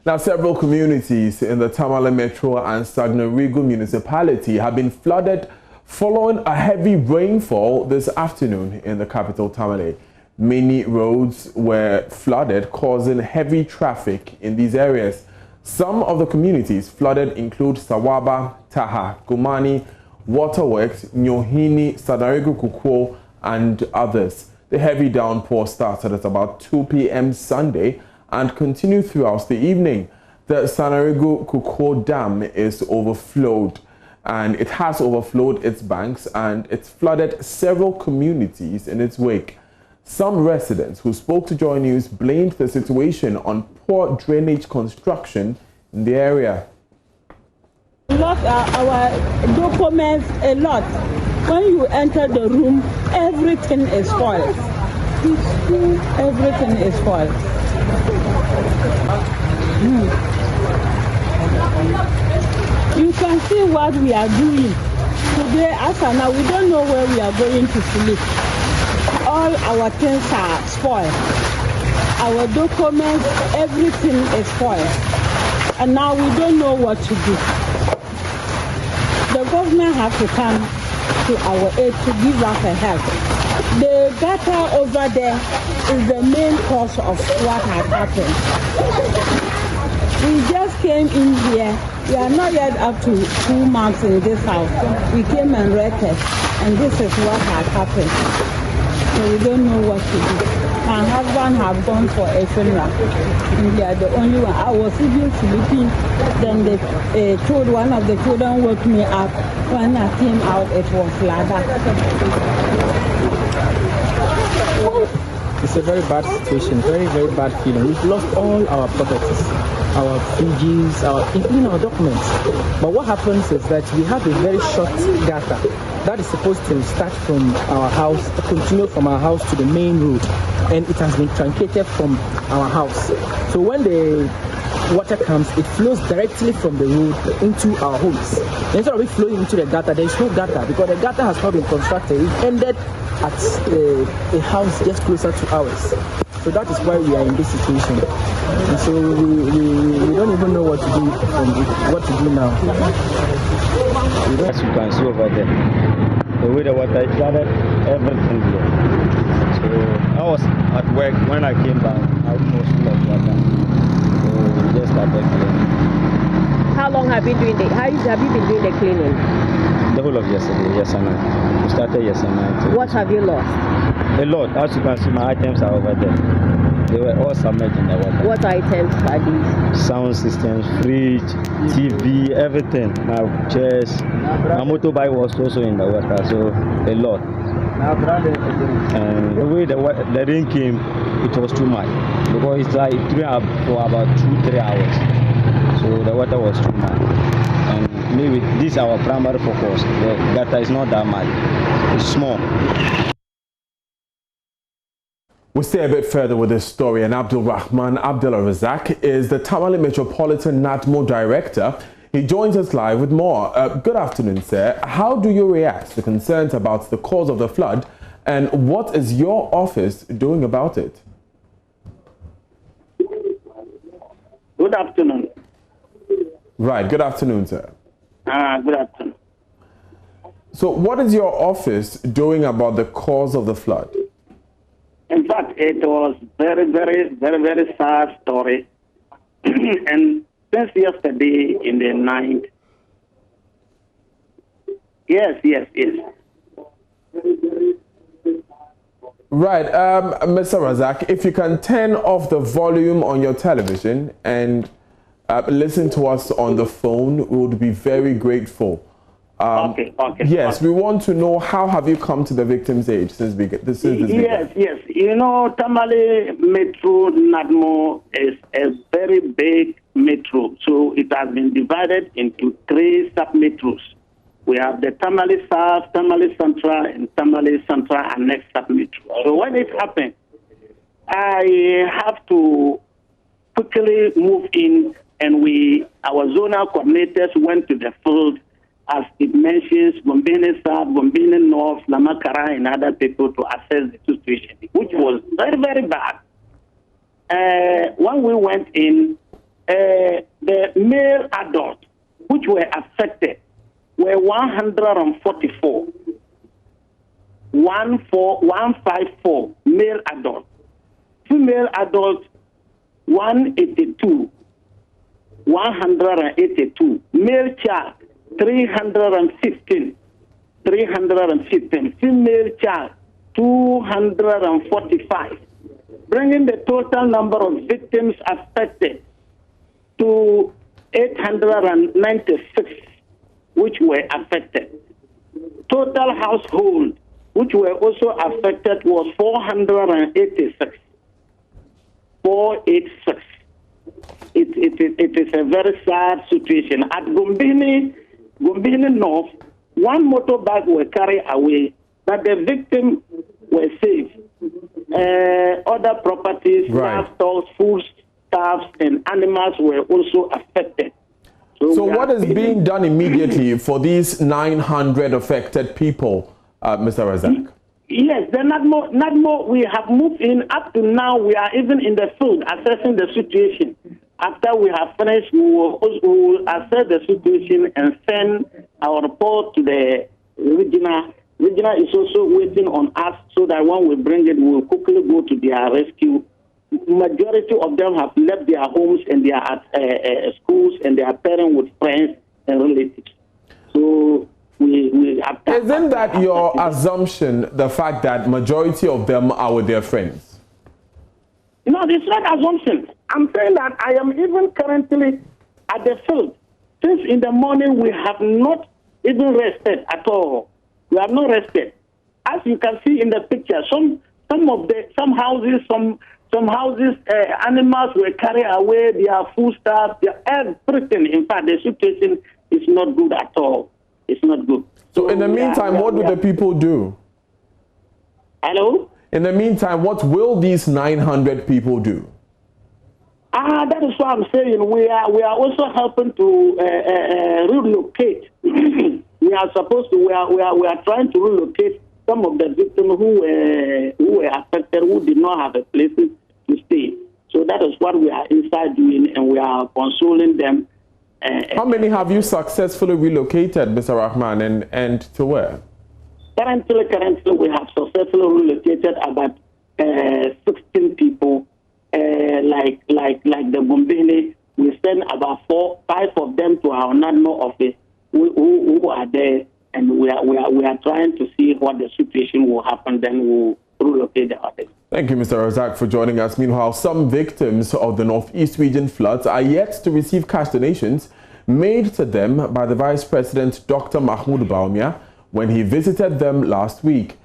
Now, several communities in the Tamale Metro and Sagnarigu municipality have been flooded following a heavy rainfall this afternoon in the capital Tamale. Many roads were flooded, causing heavy traffic in these areas. Some of the communities flooded include Sawaba, Taha, Gumani, Waterworks, Nyohini, Sagnarigu Kukuo, and others. The heavy downpour started at about 2 p.m. Sunday and continued throughout the evening. The Sagnarigu Kukuo Dam is overflowed, and it has overflowed its banks, and it's flooded several communities in its wake. Some residents who spoke to JoyNews blamed the situation on poor drainage construction in the area. We lost our documents a lot. When you enter the room, everything is spoiled. Everything is spoiled. You can see what we are doing today. As of now, we don't know where we are going to sleep. All our things are spoiled. Our documents, everything is spoiled. And now we don't know what to do. The government has to come to our aid to give us a help. The gutter over there is the main cause of what has happened. We just came in here. We are not yet up to 2 months in this house. We came and rented, and this is what has happened. So we don't know what to do. My husband has gone for a funeral, and we are the only one. I was even sleeping. Then they told one of the children woke me up. When I came out, it was flooded. It's a very bad situation, very, very bad feeling. We've lost all our properties, our fridges, including our documents. But what happens is that we have a very short gutter that is supposed to start from our house, continue from our house to the main road, and it has been truncated from our house. So when the water comes, it flows directly from the road into our homes. Instead of it flowing into the gutter, there is no gutter because the gutter has not been constructed. It ended at a house just closer to ours. So that is why we are in this situation. And so we don't even know what to do now. As you can see over there, the way the water is flooded, everything here. So I was at work. When I came back, I almost full of water. So we just started cleaning. How long have you been doing have you been doing the cleaning? The whole of yesterday, yes and night. We started yesterday night. What have you lost? A lot. As you can see, my items are over there. They were all submerged in the water. What items are these? Sound systems, fridge, TV, everything. My chairs, my motorbike was also in the water, so a lot. And the way the rain came, it was too much because it's like it rained for about 2-3 hours. So the water was too much. And maybe this is our primary focus. The gutter is not that much. It's small. We'll stay a bit further with this story, and Abdul Rahman Abdullah Razak is the Tamale Metropolitan NATMO Director. He joins us live with more. Good afternoon, sir. How do you react to concerns about the cause of the flood, and what is your office doing about it? Good afternoon. Right, good afternoon, sir. Good afternoon. So what is your office doing about the cause of the flood? In fact, it was very, very, very, very sad story. And since yesterday in the night, yes. Right, Mr. Razak, if you can turn off the volume on your television and listen to us on the phone, we would be very grateful. Okay. Yes, we want to know, how have you come to the victim's aid since this Yes. You know, Tamale Metro NATMO is a very big metro, so it has been divided into 3 sub-metros. We have the Tamale South, Tamale Central, and Tamale Central and next sub-metro. So when it happened, I have to quickly move in, and our zonal coordinators went to the field, as it mentions Gombini South, Gombini North, Lamakara, and other people to assess the situation, which was very, very bad. When we went in, the male adults which were affected were 144. 154 male adults. Female adults 182. 182. Male child 315. 315. Female child 245. Bringing the total number of victims affected to 896, which were affected. Total household which were also affected was 486. 486. It is a very sad situation. At Gumbini North, one motorbike were carried away, but the victim were saved. Other properties, livestock, foodstuffs, and animals were also affected. So what is being done immediately for these 900 affected people, Mr. Razak? Yes, the NADMO, we have moved in. Up to now, we are even in the field assessing the situation. After we have finished, we will assess the situation and send our report to the regional. Regional is also waiting on us so that when we bring it, we will quickly go to their rescue. Majority of them have left their homes and they are at schools and they are pairing with friends and relatives. So we have. Isn't that your assumption, the fact that majority of them are with their friends? No, it's not assumption. I'm saying that I am even currently at the field. Since in the morning, we have not even rested at all. We have not rested. As you can see in the picture, some houses, animals were carried away, their foodstuffs, everything. In fact, the situation is not good at all. It's not good. So in the meantime, what do the people do? Hello? In the meantime, what will these 900 people do? That is what I'm saying. We are also helping to relocate. We are trying to relocate some of the victims who were affected, who did not have a place to stay. So that is what we are inside doing, and we are consoling them. How many have you successfully relocated, Mr. Rahman, and to where? Currently, we have successfully relocated about 16 people. Like the Bumbini, we send about 5 of them to our NADMO office who are there, and we are trying to see what the situation will happen. Then we'll relocate the others. Thank you, Mr. Razak, for joining us. Meanwhile, some victims of the Northeast region floods are yet to receive cash donations made to them by the Vice President, Dr. Mahmoud Bawumia, when he visited them last week.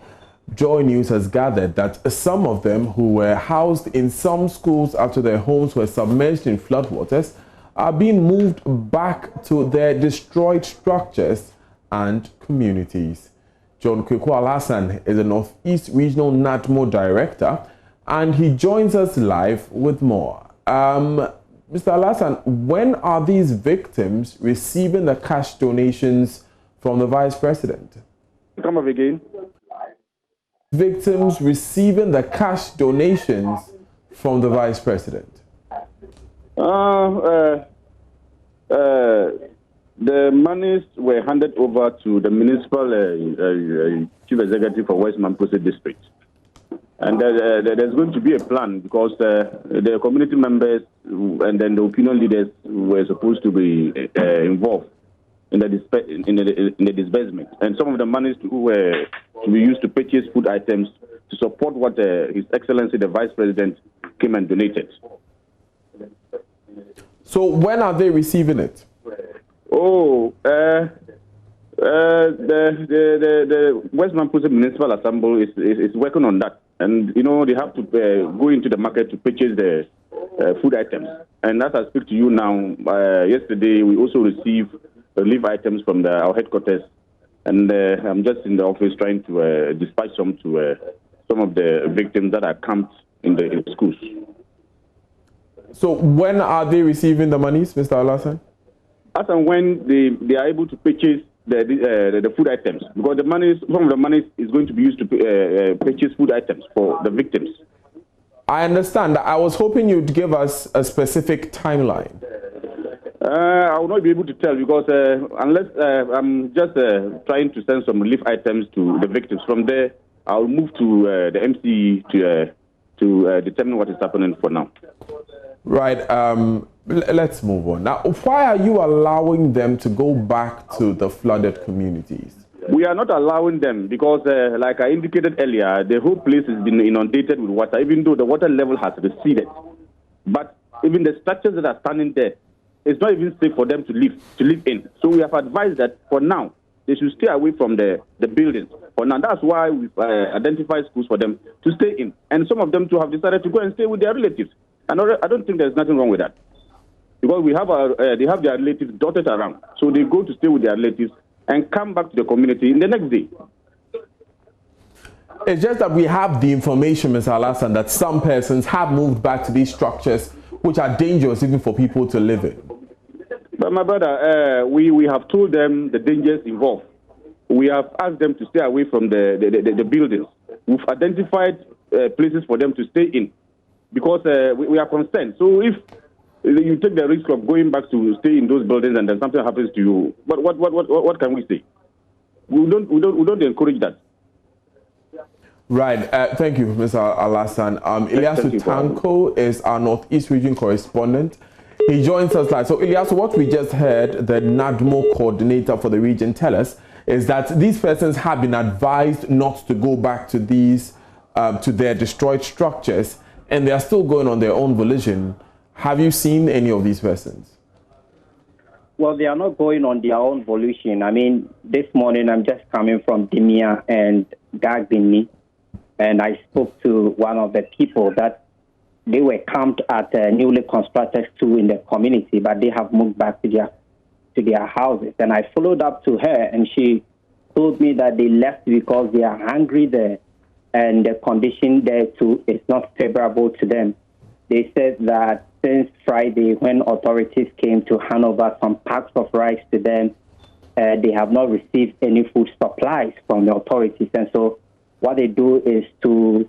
JoyNews has gathered that some of them who were housed in some schools after their homes were submerged in floodwaters are being moved back to their destroyed structures and communities. John Kweku Al-Hassan is the Northeast Regional NADMO Director, and he joins us live with more. Mr. Al-Hassan, when are these victims receiving the cash donations from the Vice President? Come up again. Victims receiving the cash donations from the Vice President? The monies were handed over to the municipal chief executive for West Mampose district. And there's going to be a plan because the community members and then the opinion leaders were supposed to be involved in the disbursement. And some of the monies were to be used to purchase food items to support what His Excellency the Vice President came and donated. So when are they receiving it? Oh, the West Mampose Municipal Assembly is working on that. And, you know, they have to go into the market to purchase the food items. And as I speak to you now, yesterday we also received relief items from our headquarters. And I'm just in the office trying to dispatch some to some of the victims that are camped in the schools. So when are they receiving the monies, Mr. Al-Hassan? As and when they are able to purchase the food items, because some of the money is going to be used to purchase food items for the victims. I understand. I was hoping you'd give us a specific timeline. I will not be able to tell because unless I'm just trying to send some relief items to the victims. From there, I'll move to the MCE to determine what is happening for now. Right. Let's move on. Now, why are you allowing them to go back to the flooded communities? We are not allowing them because, like I indicated earlier, the whole place has been inundated with water, even though the water level has receded. But even the structures that are standing there, it's not even safe for them to live in. So we have advised that for now, they should stay away from the buildings. For now, that's why we've identified schools for them to stay in. And some of them too have decided to go and stay with their relatives. And I don't think there's nothing wrong with that. Because we have they have their relatives dotted around. So they go to stay with their relatives and come back to the community in the next day. It's just that we have the information, Mr. Alassan, that some persons have moved back to these structures which are dangerous even for people to live in. But my brother, we have told them the dangers involved. We have asked them to stay away from the buildings. We've identified places for them to stay in because we are concerned. So if you take the risk of going back to stay in those buildings and then something happens to you, what can we say? We don't encourage that. Right. Thank you, Mr. Alassan. Ilyasu Tanko is our Northeast Region correspondent. He joins us live. So, Ilyasu, what we just heard, the NADMO coordinator for the region, tell us is that these persons have been advised not to go back to these, to their destroyed structures, and they are still going on their own volition. Have you seen any of these persons? Well, they are not going on their own volition. I mean, this morning I'm just coming from Dimia and Gagbini. And I spoke to one of the people that they were camped at a newly constructed school in the community, but they have moved back to their houses. And I followed up to her, and she told me that they left because they are hungry there, and the condition there too is not favorable to them. They said that since Friday, when authorities came to hand over some packs of rice to them, they have not received any food supplies from the authorities, and so what they do is to,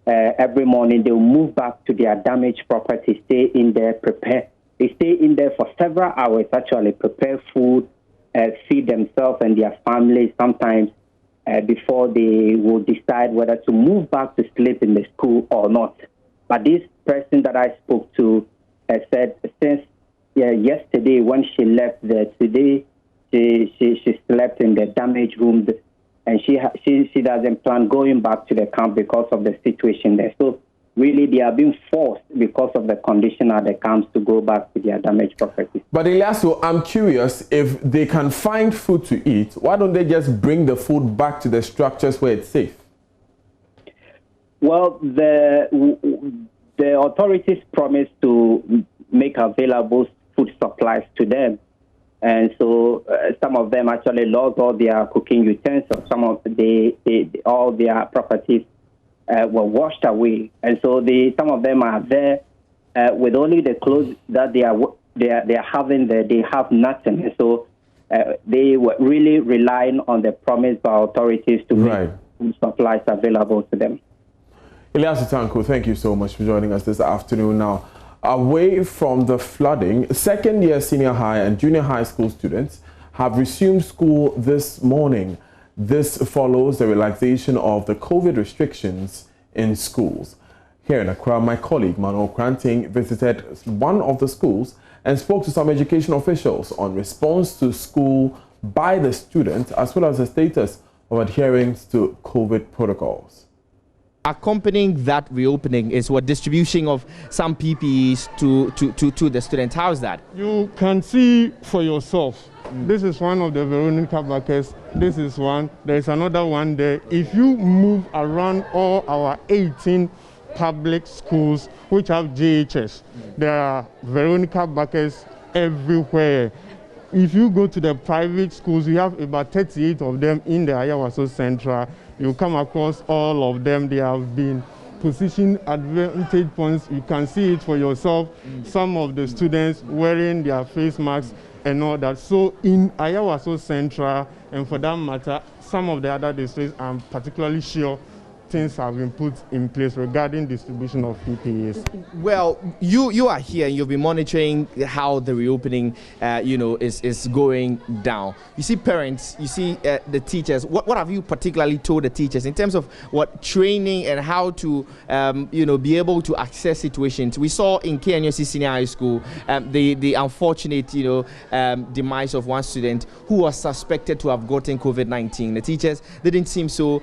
every morning, they'll move back to their damaged property, stay in there, prepare. They stay in there for several hours, actually, prepare food, feed themselves and their families sometimes before they will decide whether to move back to sleep in the school or not. But this person that I spoke to said since yesterday when she left there, today she slept in the damaged room. And she doesn't plan going back to the camp because of the situation there. So really, they are being forced because of the condition at the camps to go back to their damaged property. But Ilyasu, I'm curious, if they can find food to eat, why don't they just bring the food back to the structures where it's safe? Well, the authorities promised to make available food supplies to them. And so some of them actually lost all their cooking utensils. Some of all their properties were washed away. And so some of them are there with only the clothes that they are having there. They have nothing. And so they were really relying on the promise by authorities to make food supplies available to them. Ilyasu Tanko, thank you so much for joining us this afternoon. Now, away from the flooding, second-year senior high and junior high school students have resumed school this morning. This follows the relaxation of the COVID restrictions in schools. Here in Accra, my colleague Manuel Kranting visited one of the schools and spoke to some education officials on response to school by the students, as well as the status of adherence to COVID protocols. Accompanying that reopening is what distribution of some PPEs to the students. How is that? You can see for yourself. This is one of the Veronica buckets. This is one. There's another one there. If you move around all our 18 public schools which have JHS, there are Veronica buckets everywhere. If you go to the private schools, we have about 38 of them in the Ayawaso Central. You come across all of them. They have been positioned at vantage points. You can see it for yourself. Some of the students wearing their face masks and all that. So in Ayawaso Central, and for that matter, some of the other districts, I'm particularly sure things have been put in place regarding distribution of PPEs? Well, you are here and you'll be monitoring how the reopening, is going down. You see parents, you see the teachers. What have you particularly told the teachers in terms of what training and how to, be able to access situations? We saw in KNUST Senior High School the unfortunate, demise of one student who was suspected to have gotten COVID-19. The teachers didn't seem so,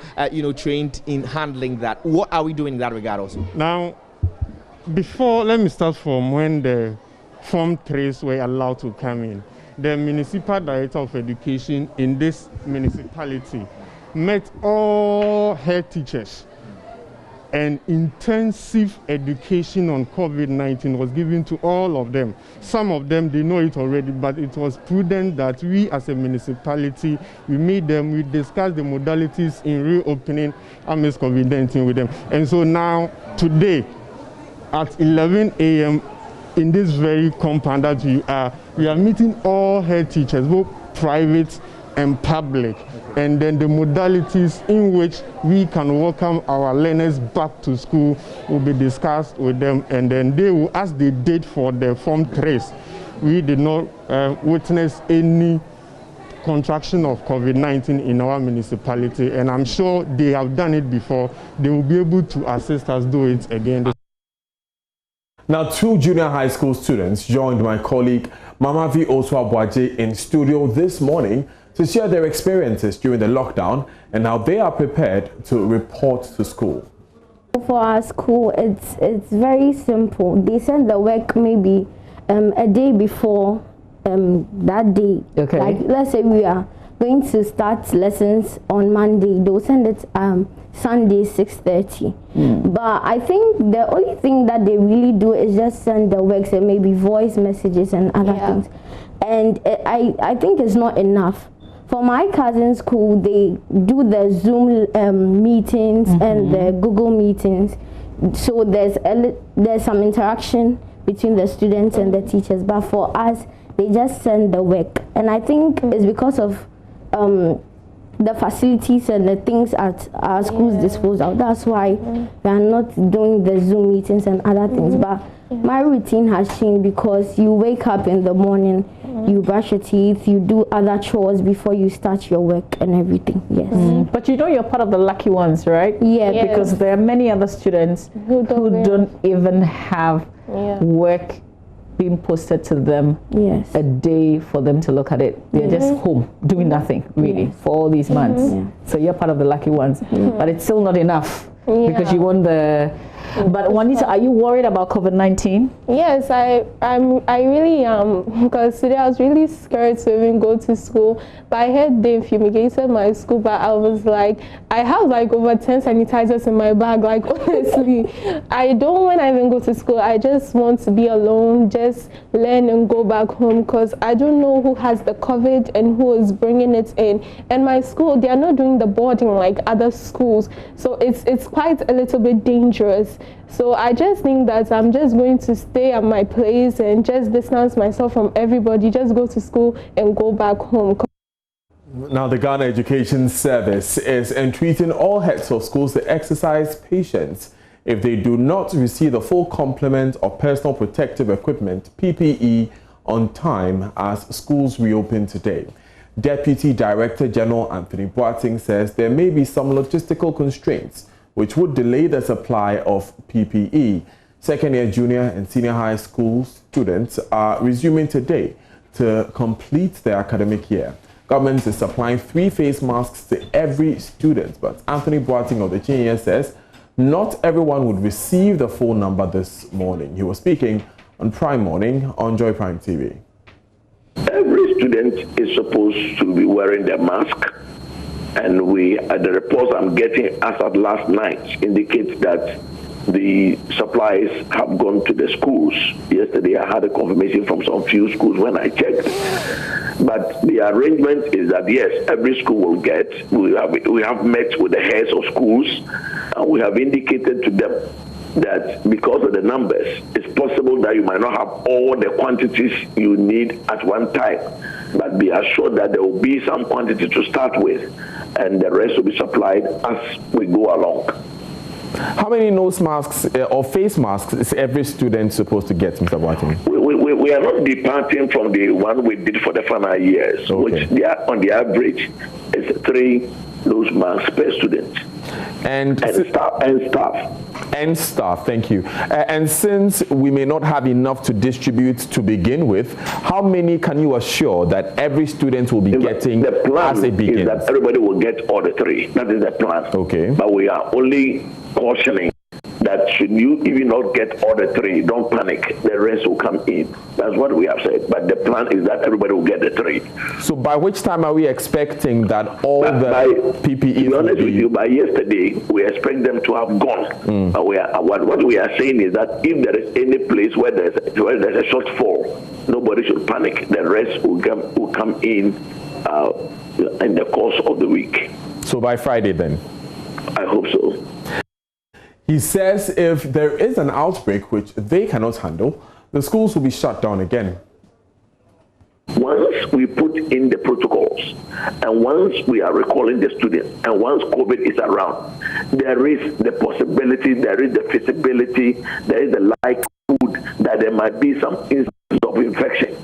trained in handling that. What are we doing in that regard also? Now, let me start from when the Form 3s were allowed to come in. The Municipal Director of Education in this municipality met all head teachers, and intensive education on COVID-19 was given to all of them. Some of them, they know it already, but it was prudent that we as a municipality, we meet them, we discuss the modalities in reopening amidst COVID-19 with them. And so now, today, at 11 a.m., in this very compound that we are meeting all head teachers, both private and public, and then the modalities in which we can welcome our learners back to school will be discussed with them, and then they will, as they did for the Form 3s, we did not witness any contraction of COVID-19 in our municipality, and I'm sure they have done it before. They will be able to assist us do it again. Now, 2 junior high school students joined my colleague Mamavi Oswabwaje in studio this morning to share their experiences during the lockdown and how they are prepared to report to school. For our school, it's very simple. They send the work maybe a day before that day. Okay. Like, let's say we are going to start lessons on Monday. They'll send it Sunday 6:30. But I think the only thing that they really do is just send the works and maybe voice messages and other things. And I think it's not enough. For my cousin's school, they do the Zoom meetings and the Google meetings. So there's some interaction between the students and the teachers. But for us, they just send the work. And I think it's because of the facilities and the things at our school's disposal. That's why we are not doing the Zoom meetings and other things. But my routine has changed because you wake up in the morning, you brush your teeth, you do other chores before you start your work and everything. Yes. But you're part of the lucky ones, right? Yeah. Because there are many other students who don't even have work being posted to them a day for them to look at it. They're just home doing nothing really for all these months. So you're part of the lucky ones. But it's still not enough because you want the... But Juanita, are you worried about COVID-19? Yes, I really am, because today I was really scared to even go to school. But I heard they fumigated my school, but I was like, I have like over 10 sanitizers in my bag. Like, honestly, I don't want to even go to school. I just want to be alone, just learn and go back home, because I don't know who has the COVID and who is bringing it in. And my school, they are not doing the boarding like other schools, so it's quite a little bit dangerous. So I just think that I'm just going to stay at my place and just distance myself from everybody, just go to school and go back home. Now, the Ghana Education Service is entreating all heads of schools to exercise patience if they do not receive the full complement of personal protective equipment, PPE, on time as schools reopen today. Deputy Director General Anthony Boateng says there may be some logistical constraints which would delay the supply of PPE. Second-year junior and senior high school students are resuming today to complete their academic year. Government is supplying 3 face masks to every student, but Anthony Boateng of the JoyNews says not everyone would receive the full number this morning. He was speaking on Prime Morning on Joy Prime TV. Every student is supposed to be wearing their mask. And the reports I'm getting as of last night indicates that the supplies have gone to the schools. Yesterday I had a confirmation from some few schools when I checked. But the arrangement is that yes, every school will get. We have met with the heads of schools and we have indicated to them that because of the numbers, it's possible that you might not have all the quantities you need at one time. But be assured that there will be some quantity to start with, and the rest will be supplied as we go along. How many nose masks or face masks is every student supposed to get, Mr. Boateng? We are not departing from the one we did for the final years, which they are, on the average is 3 nose masks per student. And staff, thank you. And since we may not have enough to distribute to begin with, how many can you assure that every student will be getting the plan as it begins? Is that everybody will get all the 3. That is the plan. Okay. But we are only cautioning that should you even not get all the 3, don't panic. The rest will come in. That's what we have said. But the plan is that everybody will get the 3. So by which time are we expecting that all the PPE? To be honest with you, by yesterday we expect them to have gone. But what we are saying is that if there is any place where there's a shortfall, nobody should panic. The rest will come in the course of the week. So by Friday then? I hope so. He says if there is an outbreak which they cannot handle, the schools will be shut down again. Once we put in the protocols, and once we are recalling the students, and once COVID is around, there is the possibility, there is the feasibility, there is the likelihood that there might be some instances of infection.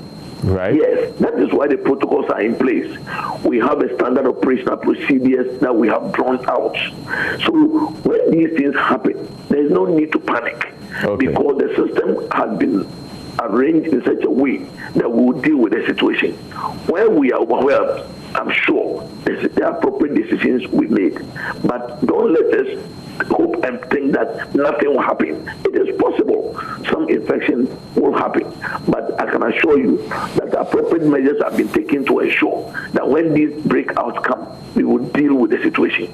Right. Yes, that is why the protocols are in place. We have a standard operational procedures that we have drawn out. So when these things happen, there is no need to panic because the system has been arranged in such a way that we will deal with the situation. When we are overwhelmed, I'm sure the appropriate decisions we made. But don't let us hope and think that nothing will happen. It is possible some infection will happen, but I can assure you that the appropriate measures have been taken to ensure that when these breakouts come, we will deal with the situation.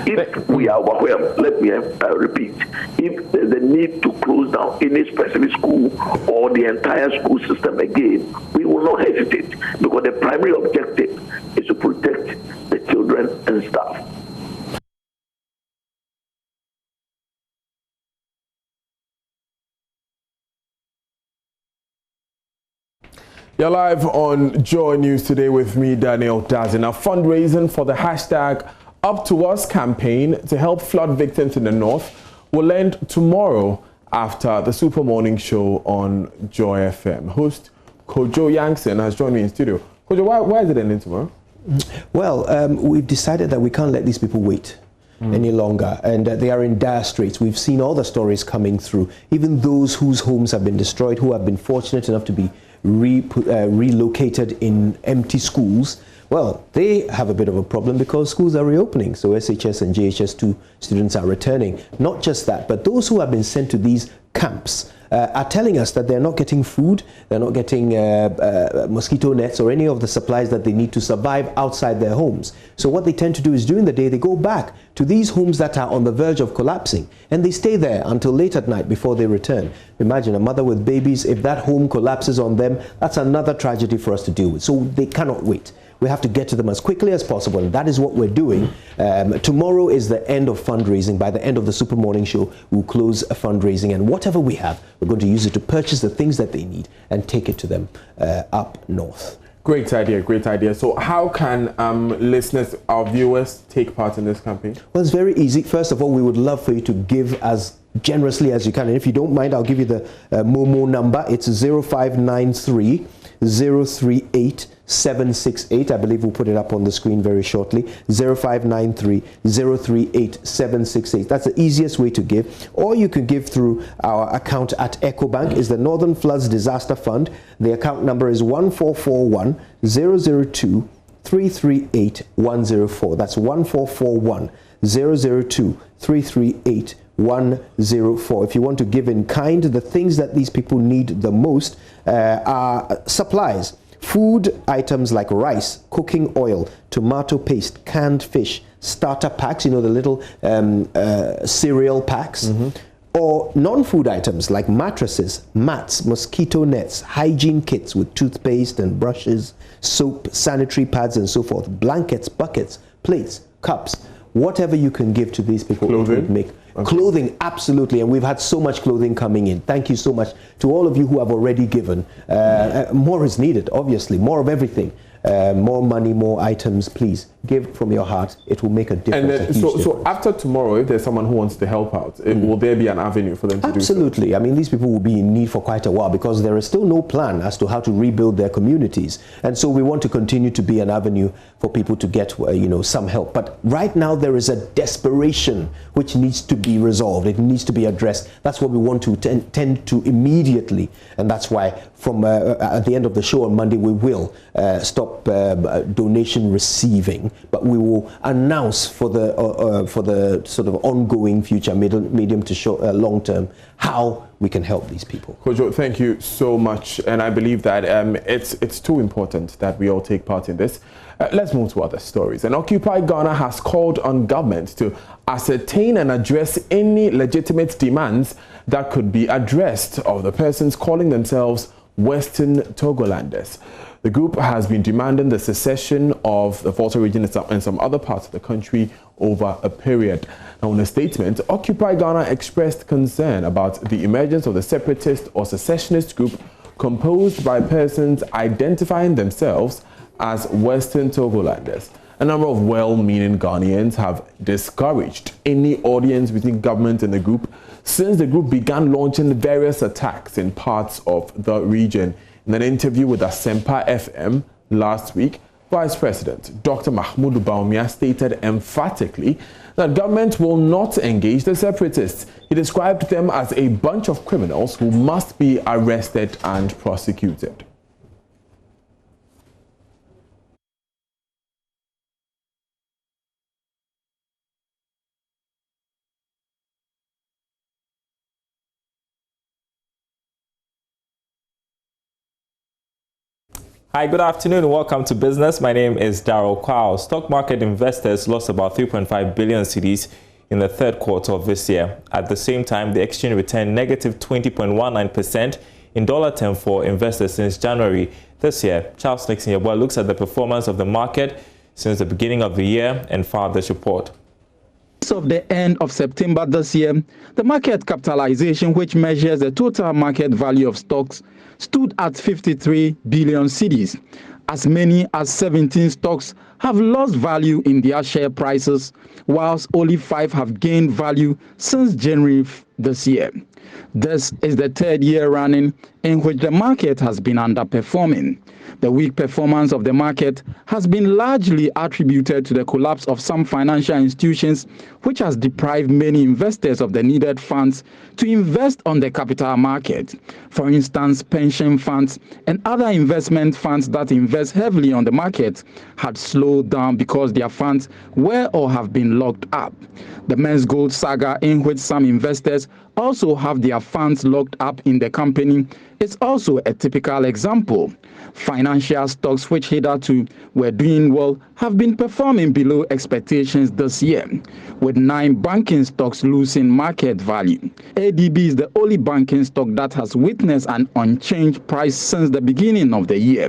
If we are overwhelmed, let me repeat, if there's a need to close down any specific school or the entire school system again, we will not hesitate because the primary objective is to protect the children and staff. You're live on Joy News today with me, Daniel Dazin. A fundraising for the hashtag Up to Us campaign to help flood victims in the north will end tomorrow after the Super Morning Show on Joy FM. Host Kojo Yankson has joined me in studio. Kojo, why is it ending tomorrow? Well, we've decided that we can't let these people wait any longer, and they are in dire straits. We've seen all the stories coming through, even those whose homes have been destroyed, who have been fortunate enough to be relocated in empty schools. Well, they have a bit of a problem because schools are reopening, so SHS and JHS2 students are returning. Not just that, but those who have been sent to these camps are telling us that they're not getting food, they're not getting mosquito nets or any of the supplies that they need to survive outside their homes. So what they tend to do is during the day they go back to these homes that are on the verge of collapsing and they stay there until late at night before they return. Imagine a mother with babies, if that home collapses on them, that's another tragedy for us to deal with. So they cannot wait. We have to get to them as quickly as possible, and that is what we're doing. Tomorrow is the end of fundraising. By the end of the Super Morning Show, we'll close fundraising, and whatever we have, we're going to use it to purchase the things that they need and take it to them up north. Great idea, great idea. So how can listeners, our viewers, take part in this campaign? Well, it's very easy. First of all, we would love for you to give as generously as you can. And if you don't mind, I'll give you the Momo number. It's 0593 038 768. I believe we'll put it up on the screen very shortly. 0593 038 768. That's the easiest way to give. Or you can give through our account at EcoBank. Is the Northern Floods Disaster Fund. The account number is 1441 002 338 104. That's 1441 002 338 104. If you want to give in kind, the things that these people need the most are supplies. Food items like rice, cooking oil, tomato paste, canned fish, starter packs, you know, the little cereal packs, or non-food items like mattresses, mats, mosquito nets, hygiene kits with toothpaste and brushes, soap, sanitary pads and so forth, blankets, buckets, plates, cups, whatever you can give to these people. It would make clothing, absolutely, and we've had so much clothing coming in. Thank you so much to all of you who have already given. More is needed, obviously, more of everything. more money, more items, please give from your heart. It will make a difference. And then, so after tomorrow, if there's someone who wants to help out, will there be an avenue for them to do so? Absolutely. I mean, these people will be in need for quite a while because there is still no plan as to how to rebuild their communities. And so we want to continue to be an avenue for people to get, some help. But right now there is a desperation which needs to be resolved. It needs to be addressed. That's what we want to tend to immediately. And that's why from at the end of the show on Monday, we will stop donation receiving, but we will announce for the sort of ongoing future, medium to long term, how we can help these people. Kojo, thank you so much. And I believe that it's too important that we all take part in this. Let's move to other stories. And Occupy Ghana has called on government to ascertain and address any legitimate demands that could be addressed of the persons calling themselves Western Togolanders. The group has been demanding the secession of the Volta region and some other parts of the country over a period. Now, in a statement, Occupy Ghana expressed concern about the emergence of the separatist or secessionist group composed by persons identifying themselves as Western Togolanders. A number of well-meaning Ghanaians have discouraged any audience between government and the group since the group began launching various attacks in parts of the region. In an interview with Asempa FM last week, Vice President Dr. Mahmoud Baumia stated emphatically that government will not engage the separatists. He described them as a bunch of criminals who must be arrested and prosecuted. Hi, good afternoon and welcome to Business. My name is Daryl Kwao. Stock market investors lost about 3.5 billion cedis in the third quarter of this year. At the same time, the exchange returned negative 20.19% in dollar terms for investors since January this year. Charles Nixon looks at the performance of the market since the beginning of the year and filed this report. As of the end of September this year, the market capitalization, which measures the total market value of stocks, stood at 53 billion cedis. As many as 17 stocks have lost value in their share prices, whilst only 5 have gained value since January this year. This is the third year running in which the market has been underperforming. The weak performance of the market has been largely attributed to the collapse of some financial institutions, which has deprived many investors of the needed funds to invest on the capital market. For instance, pension funds and other investment funds that invest heavily on the market had slowed down because their funds were or have been locked up. The men's gold saga, in which some investors also have their funds locked up in the company, is also a typical example. Financial stocks which hitherto were doing well have been performing below expectations this year, with 9 banking stocks losing market value. ADB is the only banking stock that has witnessed an unchanged price since the beginning of the year.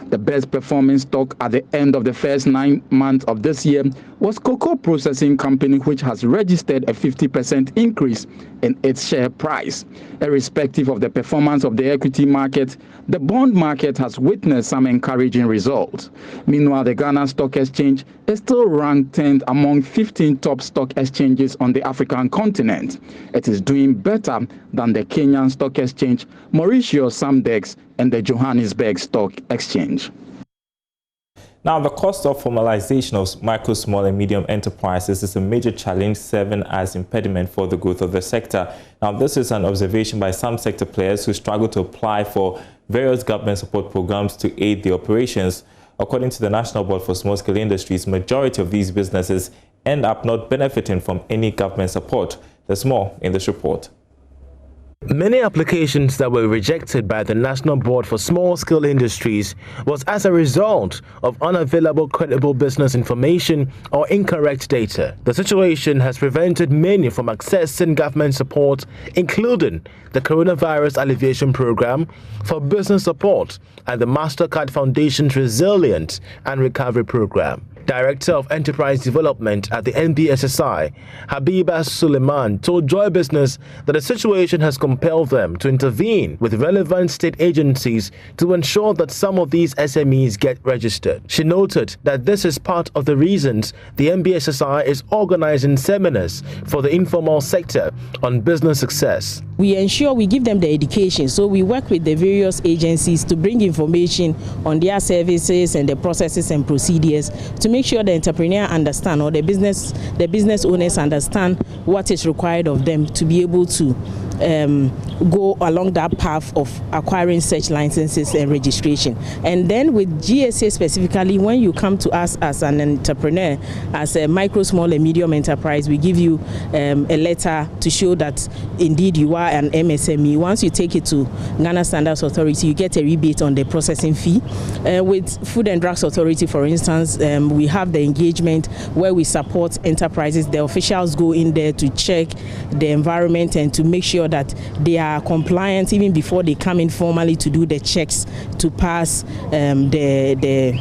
The best performing stock at the end of the first 9 months of this year was Cocoa Processing Company, which has registered a 50% increase in its share price. Irrespective of the performance of the equity market, the bond market has witnessed some encouraging results. Meanwhile, the Ghana Stock Exchange is still ranked 10th among 15 top stock exchanges on the African continent. It is doing better than the Kenyan Stock Exchange, Mauritius Samdex, and the Johannesburg Stock Exchange. Now, the cost of formalization of micro, small and medium enterprises is a major challenge serving as impediment for the growth of the sector. Now, this is an observation by some sector players who struggle to apply for various government support programs to aid the operations. According to the National Board for Small-Scale Industries, majority of these businesses end up not benefiting from any government support. There's more in this report. Many applications that were rejected by the National Board for Small-Scale Industries was as a result of unavailable credible business information or incorrect data. The situation has prevented many from accessing government support, including the Coronavirus Alleviation Program for Business Support and the MasterCard Foundation's Resilience and Recovery Program. Director of Enterprise Development at the NBSSI, Habiba Suleiman, told Joy Business that the situation has compelled them to intervene with relevant state agencies to ensure that some of these SMEs get registered. She noted that this is part of the reasons the NBSSI is organizing seminars for the informal sector on business success. We ensure we give them the education, so we work with the various agencies to bring information on their services and the processes and procedures to make sure the entrepreneur understand, or the business owners understand what is required of them to be able to go along that path of acquiring such licenses and registration. And then with GSA specifically, when you come to us as an entrepreneur, as a micro, small and medium enterprise, we give you a letter to show that indeed you are an MSME. Once you take it to Ghana Standards Authority, you get a rebate on the processing fee. With Food and Drugs Authority, for instance, we have the engagement where we support enterprises. The officials go in there to check the environment and to make sure that they are compliant even before they come in formally to do the checks to pass the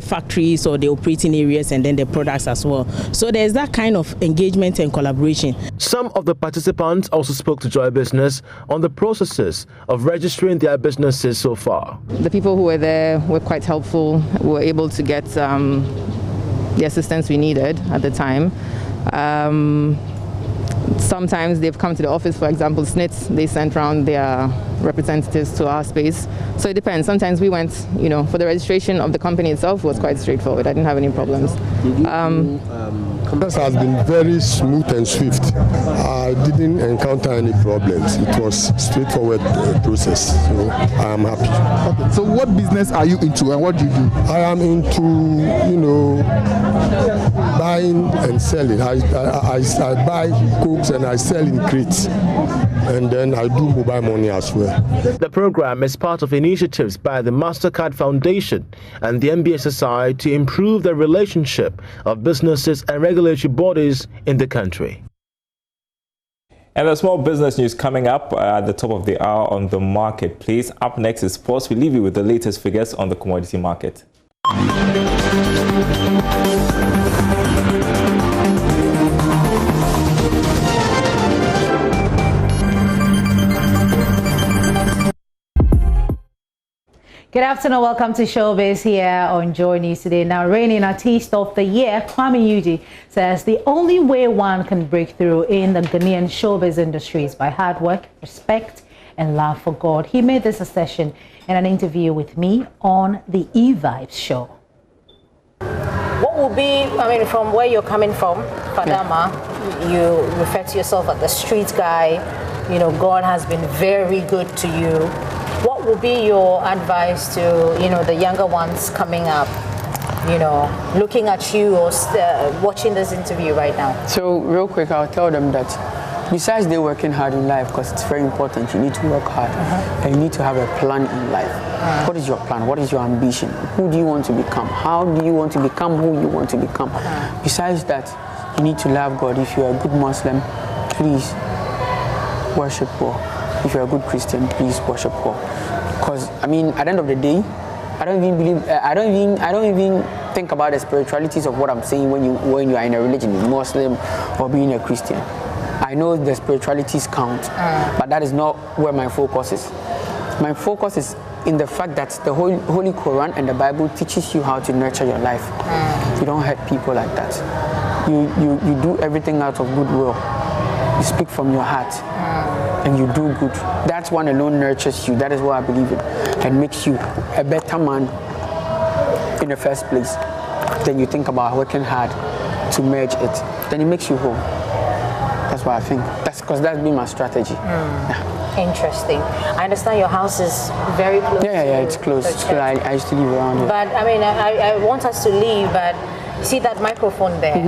factories or the operating areas and then the products as well. So there's that kind of engagement and collaboration. Some of the participants also spoke to Joy Business on the processes of registering their businesses so far. The people who were there were quite helpful. We were able to get the assistance we needed at the time. Sometimes they've come to the office, for example, SNITS, they sent around their representatives to our space. So it depends. Sometimes we went, for the registration of the company itself was quite straightforward. I didn't have any problems. This has been very smooth and swift. I didn't encounter any problems. It was straightforward process, so I am happy. Okay, so what business are you into and what do you do? I am into, buying and selling. I buy cokes and I sell in crates, and then I do mobile money as well. The program is part of initiatives by the MasterCard Foundation and the NBSSI to improve the relationship of businesses and regulatory bodies in the country. And the small business news coming up at the top of the hour on the marketplace. Up next is sports. We leave you with the latest figures on the commodity market. Good afternoon, welcome to Showbiz here on JoyNews today. Now, reigning artist of the year, Kwame Yuji, says the only way one can break through in the Ghanaian showbiz industry is by hard work, respect, and love for God. He made this assertion in an interview with me on the E-Vibes show. What will be, from where you're coming from, Fadama, you refer to yourself as the street guy. God has been very good to you. What will be your advice to, the younger ones coming up, looking at you or watching this interview right now? So real quick, I'll tell them that besides they working hard in life, because it's very important, you need to work hard and you need to have a plan in life. What is your plan? What is your ambition? Who do you want to become? How do you want to become who you want to become? Besides that, you need to love God. If you're a good Muslim, please worship God. If you're a good Christian, please worship God. Because at the end of the day, I don't even think about the spiritualities of what I'm saying when you are in a religion, Muslim or being a Christian. I know the spiritualities count, but that is not where my focus is. My focus is in the fact that the Holy Quran and the Bible teaches you how to nurture your life. You don't hurt people like that. You do everything out of goodwill. You speak from your heart. And you do good. That's one alone nurtures you. That is what I believe in. And makes you a better man in the first place. Then you think about working hard to merge it. Then it makes you whole. That's what I think. That's been my strategy. Yeah. Interesting. I understand your house is very close. Yeah, it's close. It's close. I used to live around here. But I want us to leave, but see that microphone there?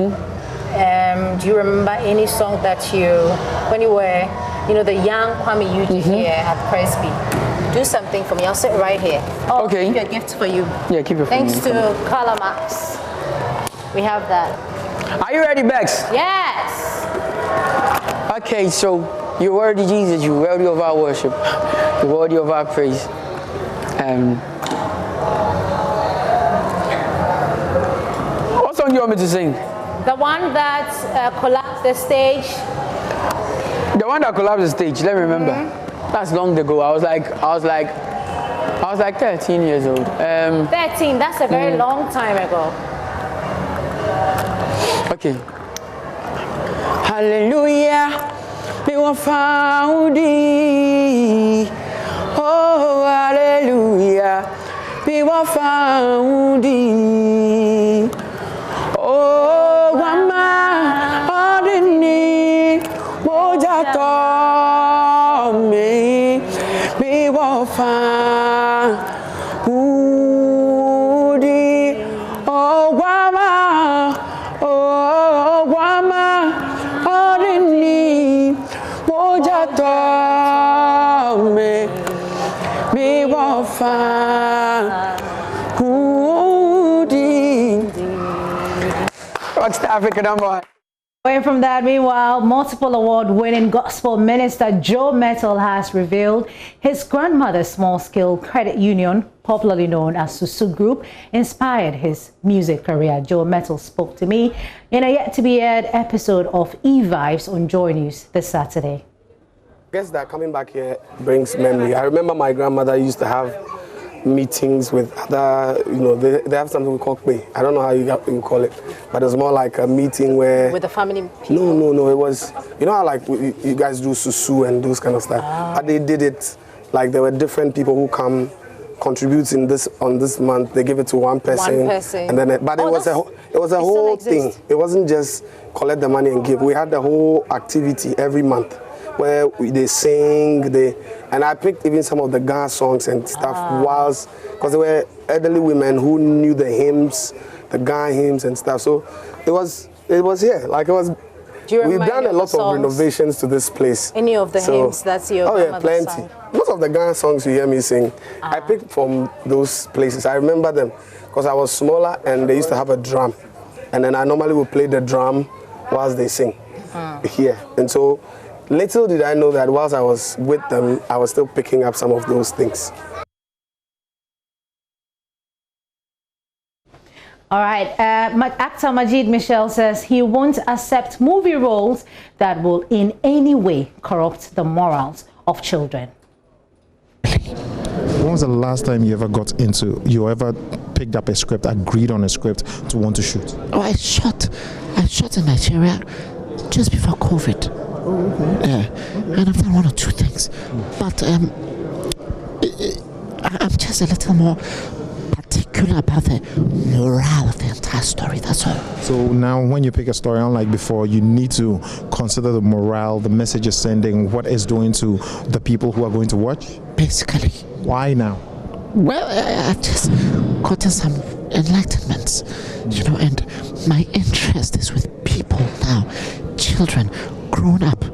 Do you remember any song that when you were the young Kwame Yuji here at Presby? Do something for me. I'll sit right here. Oh, okay. Keep your gift for you. Yeah, keep it for Thanks me. Thanks to Carla Max. We have that. Are you ready, Bex? Yes. Okay, so you're worthy, Jesus. You're worthy of our worship. You're worthy of our praise. song do you want me to sing? The one that collapsed the stage. The one that collapsed the stage. Let me remember. That's long ago. I was like 13 years old. 13. That's a very long time ago. Okay. Hallelujah. We were found. Oh, hallelujah. We were found. Oh, Mama, ordini, moja me, we were found. Oh, Mama, ordini, moja me, we were found. What's the African number? Away from that, meanwhile, multiple award-winning gospel minister Joe Mettle has revealed his grandmother's small-scale credit union, popularly known as Susu Group, inspired his music career. Joe Mettle spoke to me in a yet-to-be-aired episode of E-Vibes on Joy News this Saturday. I guess that coming back here brings memory. I remember my grandmother used to have meetings with other, they have something we call kwe. I don't know how you call it, but it's more like a meeting where... With the family people? No, it was, you know how like you guys do susu and those kind of stuff, but they did it, like there were different people who come, contribute on this month, they give it to one person. And then, but it was a whole thing. It wasn't just collect the money and give. We had the whole activity every month, where they sing, and I picked even some of the Ghana songs and stuff because there were elderly women who knew the hymns, the Ghana hymns and stuff. So it was here, like it was. We've done a lot of renovations to this place. Any of the hymns that's your plenty. song? Most of the Ghana songs you hear me sing, I picked from those places. I remember them because I was smaller and they used to have a drum, and then I normally would play the drum whilst they sing here, and so. Little did I know that whilst I was with them, I was still picking up some of those things. All right, actor Majid Michel says he won't accept movie roles that will in any way corrupt the morals of children. When was the last time you ever ever picked up a script, agreed on a script to want to shoot? Oh, I shot in Nigeria just before COVID. Yeah, and I've done one or two things, but I'm just a little more particular about the morale of the entire story, that's all. So now when you pick a story, unlike before, you need to consider the morale, the message it's sending, what it's doing to the people who are going to watch? Basically. Why now? Well, I've just gotten some enlightenments, and my interest is with people now, children, grown up.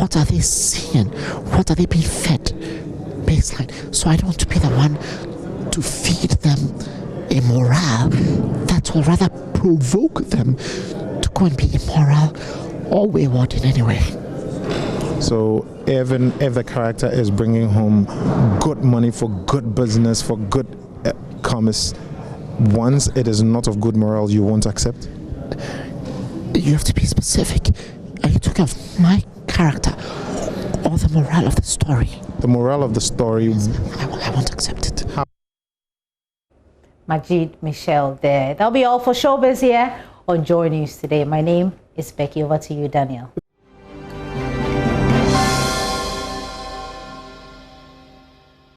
What are they seeing? What are they being fed? Baseline. So I don't want to be the one to feed them a morale that will rather provoke them to go and be immoral or wayward in any way. So even if the character is bringing home good money for good business, for good commerce, once it is not of good morale, you won't accept? You have to be specific. Are you talking of my character or the morale of the story? The morale of the story. Yes, I won't accept it. Majid Michel there. That'll be all for Showbiz here on Joy News today. My name is Becky. Over to you, Daniel.